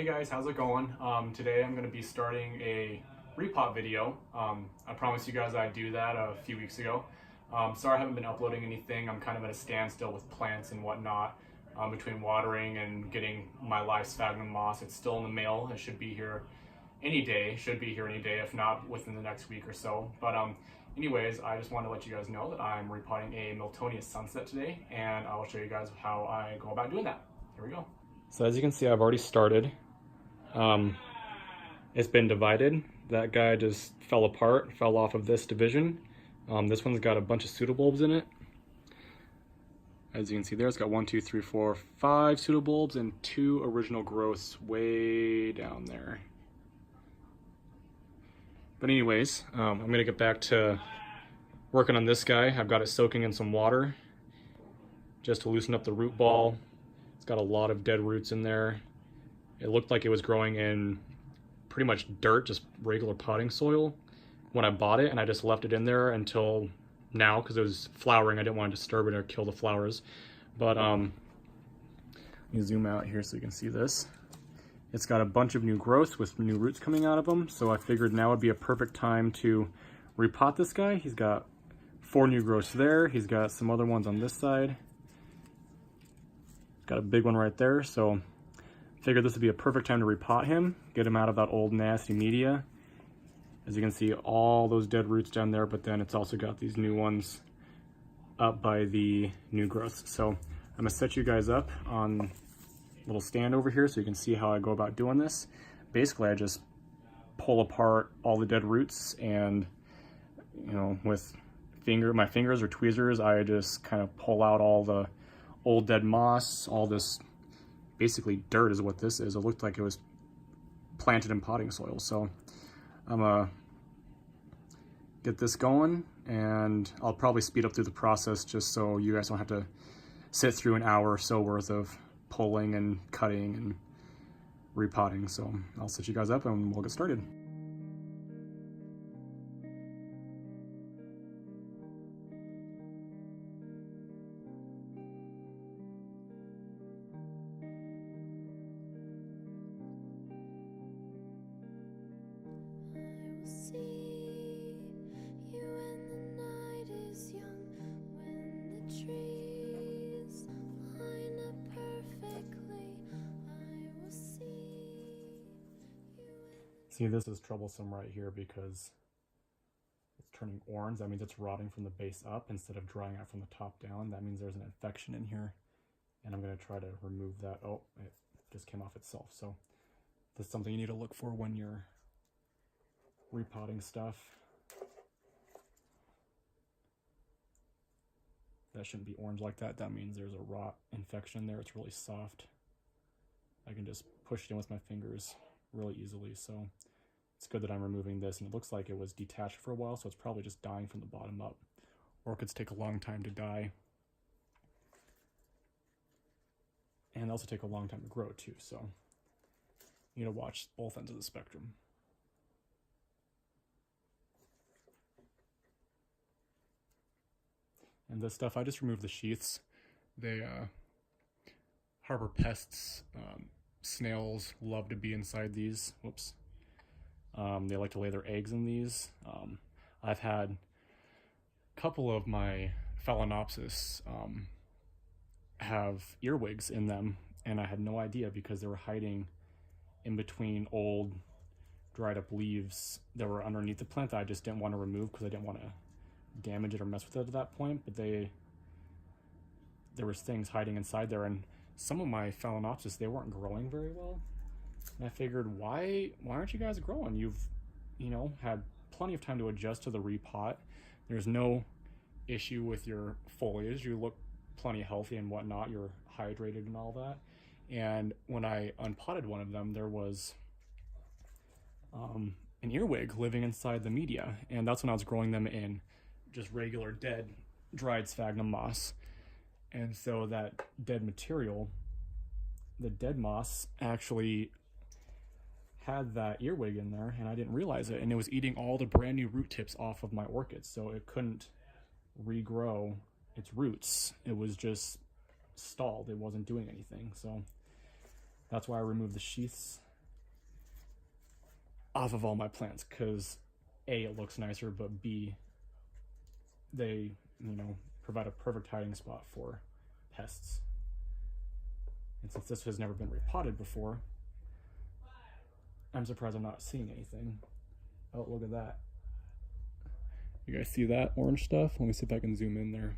Hey guys, how's it going? Today I'm going to be starting a repot video. I promised you guys I'd do that a few weeks ago. Sorry I haven't been uploading anything. I'm kind of at a standstill with plants and whatnot between watering and getting my live sphagnum moss. It's still in the mail. It should be here any day. If not within the next week or so. But anyways, I just wanted to let you guys know that I'm repotting a Miltonia sunset today, and I'll show you guys how I go about doing that. Here we go. So as you can see, I've already started. It's been divided. That guy just fell apart, fell off of this division. This one's got a bunch of pseudobulbs in it. As you can see there, it's got 1, 2, 3, 4, 5 pseudobulbs and 2 original growths way down there. But anyways, I'm gonna get back to working on this guy. I've got it soaking in some water just to loosen up the root ball. It's got a lot of dead roots in there. It looked like it was growing in pretty much dirt, just regular potting soil when I bought it, and I just left it in there until now because it was flowering. I didn't want to disturb it or kill the flowers. But let me zoom out here so you can see this. It's got a bunch of new growths with new roots coming out of them, so I figured now would be a perfect time to repot this guy. He's got 4 new growths there. He's got some other ones on this side. Got a big one right there, so figured this would be a perfect time to repot him, get him out of that old nasty media. As you can see, all those dead roots down there, but then it's also got these new ones up by the new growths. So I'm gonna set you guys up on a little stand over here so you can see how I go about doing this. Basically, I just pull apart all the dead roots, and with my fingers or tweezers, I just kind of pull out all the old dead moss, all this basically dirt is what this is. It looked like it was planted in potting soil. So I'm gonna get this going, and I'll probably speed up through the process just so you guys don't have to sit through an hour or so worth of pulling and cutting and repotting. So I'll set you guys up and we'll get started. See, this is troublesome right here because it's turning orange. That means it's rotting from the base up instead of drying out from the top down. That means there's an infection in here, and I'm going to try to remove that. Oh, it just came off itself. So that's something you need to look for when you're repotting stuff. That shouldn't be orange like that. That means there's a rot infection there. It's really soft. I can just push it in with my fingers really easily. So it's good that I'm removing this, and it looks like it was detached for a while, so it's probably just dying from the bottom up. Orchids take a long time to die, and they also take a long time to grow too, so you need to watch both ends of the spectrum. And this stuff, I just removed the sheaths. They harbor pests. Snails love to be inside these. Whoops. They like to lay their eggs in these. I've had a couple of my Phalaenopsis have earwigs in them, and I had no idea because they were hiding in between old dried up leaves that were underneath the plant that I just didn't want to remove because I didn't want to damage it or mess with it at that point. But there was things hiding inside there, and some of my Phalaenopsis, they weren't growing very well. And I figured, why aren't you guys growing? You've, had plenty of time to adjust to the repot. There's no issue with your foliage. You look plenty healthy and whatnot. You're hydrated and all that. And when I unpotted one of them, there was an earwig living inside the media. And that's when I was growing them in just regular dead, dried sphagnum moss. And so that dead material, the dead moss, actually had that earwig in there, and I didn't realize it, and it was eating all the brand new root tips off of my orchids, so it couldn't regrow its roots. It was just stalled. It wasn't doing anything. So that's why I removed the sheaths off of all my plants because A, it looks nicer, but B, they, provide a perfect hiding spot for pests. And since this has never been repotted before, I'm surprised I'm not seeing anything. Oh, look at that. You guys see that orange stuff? Let me see if I can zoom in there.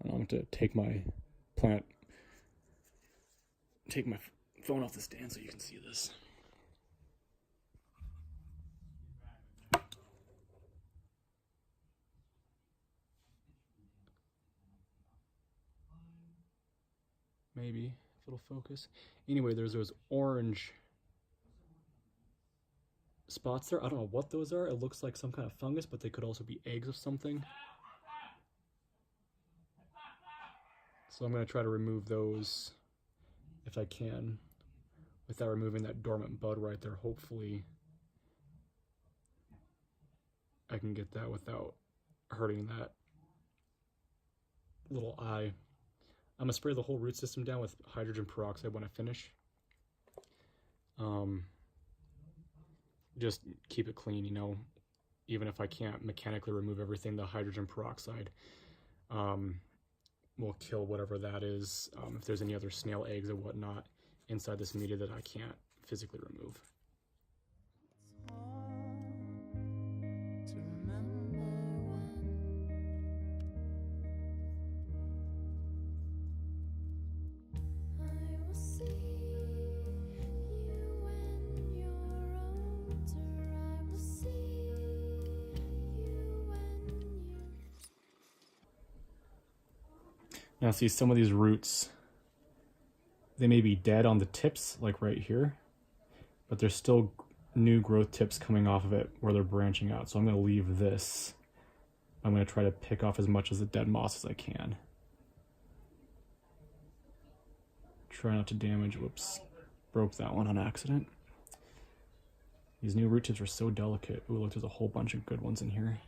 I'm going to take my phone off the stand so you can see this. Maybe if it'll focus. Anyway, there's those orange spots there. I don't know what those are. It looks like some kind of fungus, but they could also be eggs of something. So I'm going to try to remove those if I can without removing that dormant bud right there. Hopefully I can get that without hurting that little eye. I'm going to spray the whole root system down with hydrogen peroxide when I finish. Just keep it clean, even if I can't mechanically remove everything, the hydrogen peroxide will kill whatever that is, if there's any other snail eggs or whatnot inside this media that I can't physically remove. Now see, some of these roots, they may be dead on the tips, like right here, but there's still new growth tips coming off of it where they're branching out. So I'm going to leave this. I'm going to try to pick off as much of the dead moss as I can. Try not to damage, whoops, broke that one on accident. These new root tips are so delicate. Ooh, look, there's a whole bunch of good ones in here.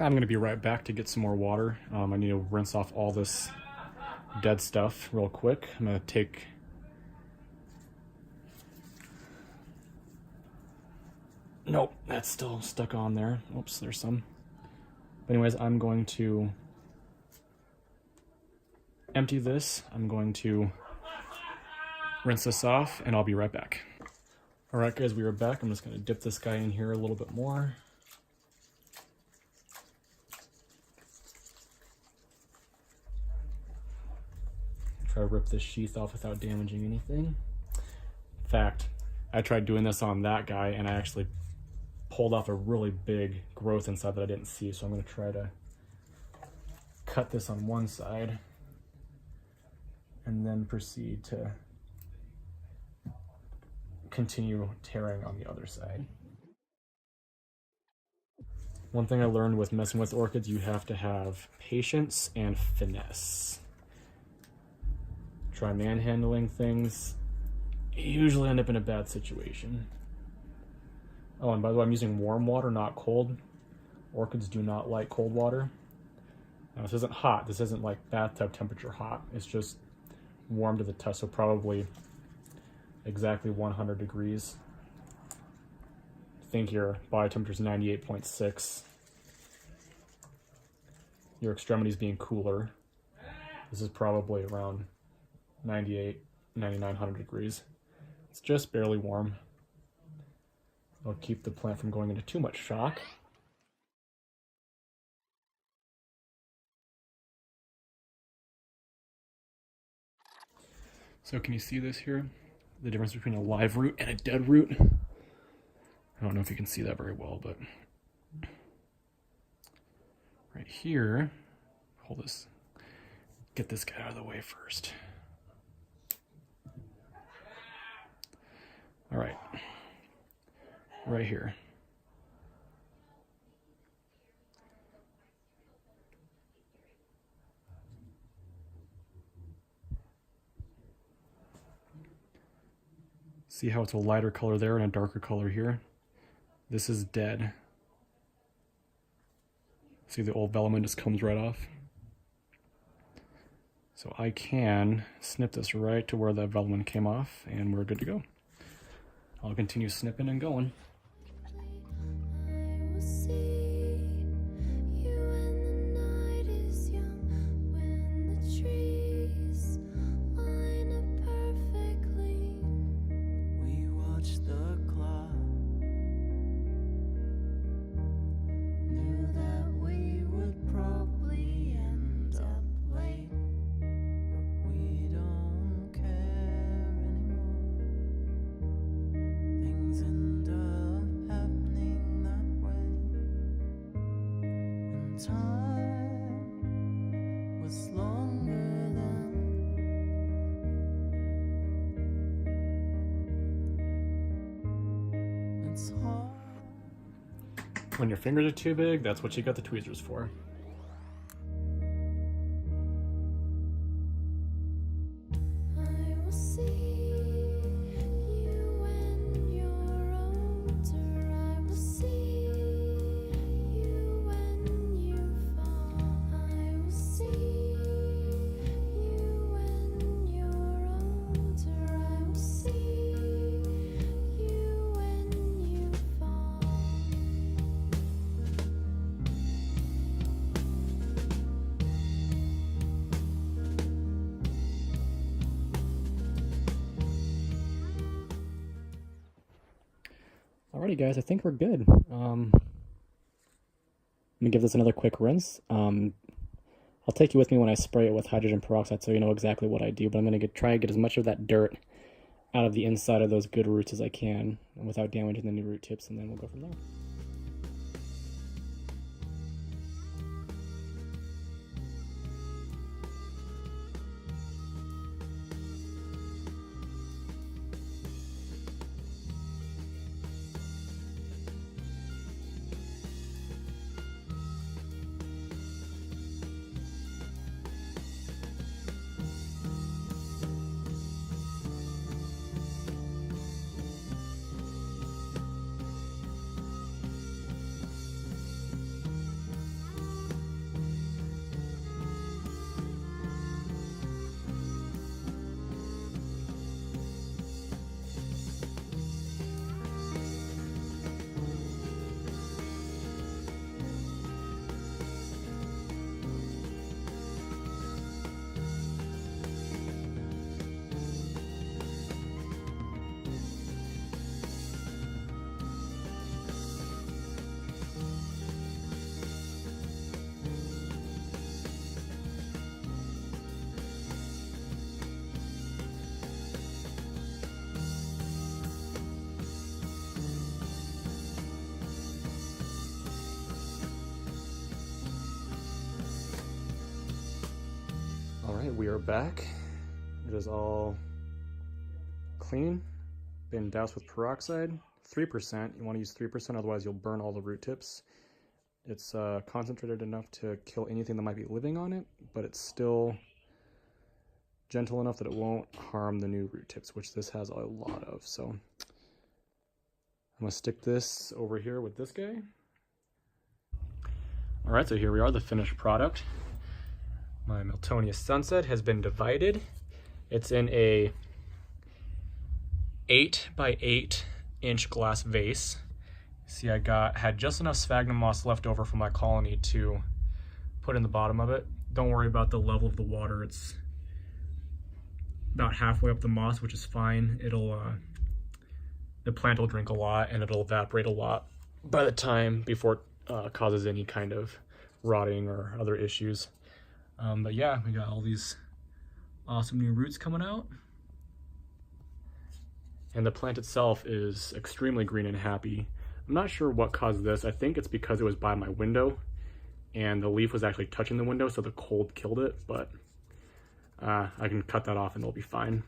I'm going to be right back to get some more water. I need to rinse off all this dead stuff real quick. I'm going to take nope, that's still stuck on there. Oops, there's some. But anyways, I'm going to empty this. I'm going to rinse this off and I'll be right back. All right, guys, we are back. I'm just going to dip this guy in here a little bit more. Try to rip this sheath off without damaging anything. In fact, I tried doing this on that guy and I actually pulled off a really big growth inside that I didn't see. So I'm going to try to cut this on one side and then proceed to continue tearing on the other side. One thing I learned with messing with orchids, you have to have patience and finesse. Try manhandling things, you usually end up in a bad situation. Oh, and by the way, I'm using warm water, not cold. Orchids do not like cold water. Now, this isn't hot. This isn't like bathtub temperature hot. It's just warm to the touch, so probably exactly 100 degrees. I think your body temperature is 98.6. Your extremities being cooler. This is probably around 98, 9900 degrees. It's just barely warm. It'll keep the plant from going into too much shock. So can you see this here? The difference between a live root and a dead root? I don't know if you can see that very well, but right here, hold this, get this guy out of the way first. All right, right here. See how it's a lighter color there and a darker color here? This is dead. See, the old velamen just comes right off. So I can snip this right to where the velamen came off, and we're good to go. I'll continue snipping and going. When your fingers are too big, that's what you got the tweezers for. Alrighty guys, I think we're good. I'm gonna give this another quick rinse. I'll take you with me when I spray it with hydrogen peroxide so you know exactly what I do, but I'm gonna try and get as much of that dirt out of the inside of those good roots as I can without damaging the new root tips, and then we'll go from there. Alright, we are back. It is all clean, been doused with peroxide, 3%. You want to use 3%, otherwise you'll burn all the root tips. It's concentrated enough to kill anything that might be living on it, but it's still gentle enough that it won't harm the new root tips, which this has a lot of. So I'm going to stick this over here with this guy. Alright, so here we are, the finished product. My Miltonia Sunset has been divided. It's in a 8 by 8 inch glass vase. See, I had just enough sphagnum moss left over from my colony to put in the bottom of it. Don't worry about the level of the water. It's about halfway up the moss, which is fine. The plant will drink a lot and it'll evaporate a lot by the time before it causes any kind of rotting or other issues. But yeah, we got all these awesome new roots coming out. And the plant itself is extremely green and happy. I'm not sure what caused this. I think it's because it was by my window and the leaf was actually touching the window, so the cold killed it, but I can cut that off and it'll be fine.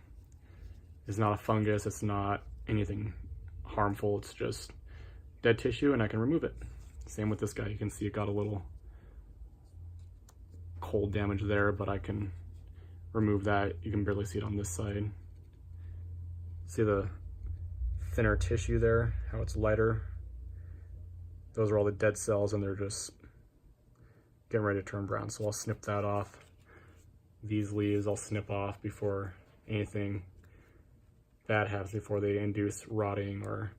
It's not a fungus, it's not anything harmful, it's just dead tissue and I can remove it. Same with this guy, you can see it got a little cold damage there, but I can remove that. You can barely see it on this side. See, the thinner tissue there, how it's lighter. Those are all the dead cells and they're just getting ready to turn brown. So I'll snip that off. These leaves I'll snip off before anything bad happens, before they induce rotting or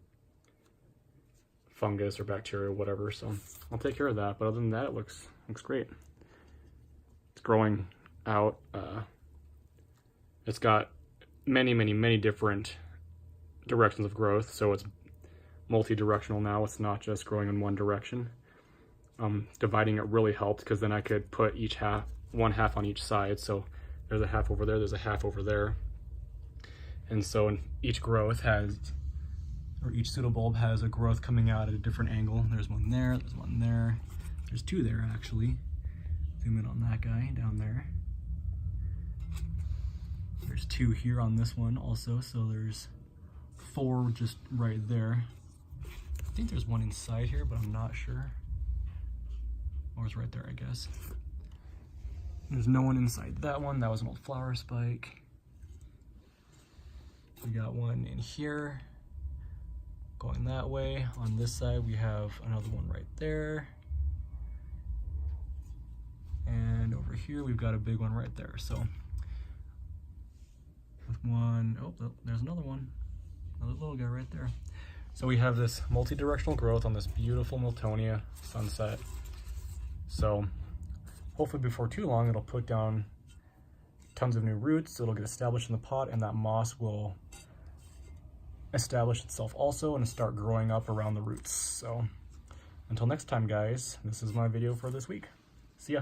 fungus or bacteria or whatever. So I'll take care of that. But other than that, it looks great. It's growing out. It's got many different directions of growth. So it's multi-directional now. It's not just growing in one direction. Dividing it really helped because then I could put one half on each side. So there's a half over there, there's a half over there. And so each growth has, or each pseudobulb has a growth coming out at a different angle. There's one there, there's one there. There's two there actually. Zoom in on that guy down there. There's two here on this one also, so there's 4 just right there. I think there's one inside here, but I'm not sure. Or it's right there, I guess. There's no one inside that one. That was an old flower spike. We got one in here, going that way. On this side, we have another one right there. And over here, we've got a big one right there. So, with one, oh, there's another one. Another little guy right there. So we have this multi-directional growth on this beautiful Miltonia sunset. So hopefully before too long, it'll put down tons of new roots. It'll get established in the pot and that moss will establish itself also and start growing up around the roots. So until next time, guys, this is my video for this week. See ya.